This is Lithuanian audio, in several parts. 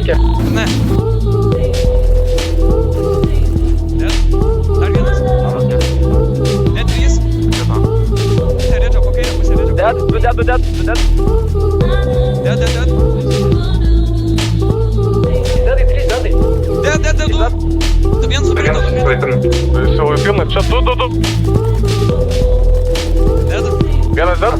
Reikia. Ne. Dar vienas. Ne, 3. Pusėrėdžio, po kairę, pusėrėdžio. Dead. Dead. Tu vien sukrito. Savo filmą, čia 2. Dead. Vienas dar.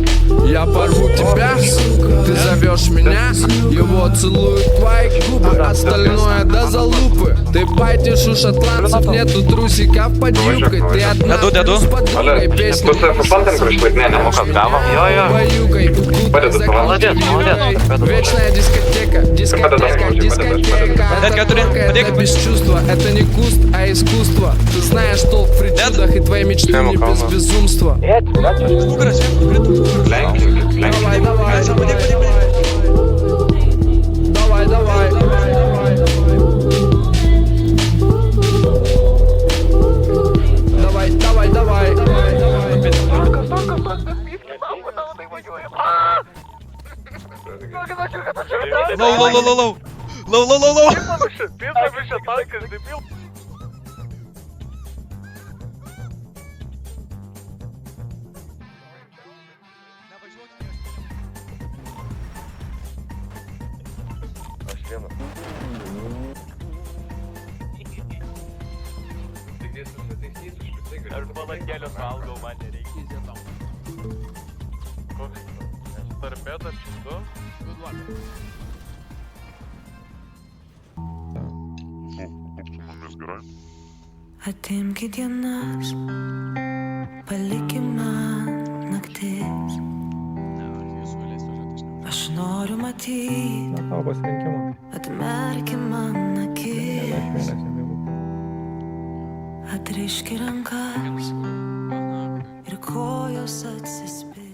Я порву тебя, ты зовешь меня, его целуют твои губы, остальное до залупы. Ты пайтишь у шотландцев, нету трусиков под юбкой, ты одна Деду. с подругой, песня Тут фантом прийшли? Не, баюкой, кукуткой закручивай. Вечная дискотека, дискотека. Дядь, который? Это без чувства, это не куст, а искусство. Ты знаешь толк в причудах, и твои мечты не без безумства. Фугара, свет, крито. Давай. Лоу. Ти забився танка, дебіл. Aš balandėlio valgau, man nereikia tam. Koks torpedas, šitu? Atimkit dienas, palikim man naktis. Aš noriu matyti, atmerkim man akis. Atriški rankas ir kojos atsispės.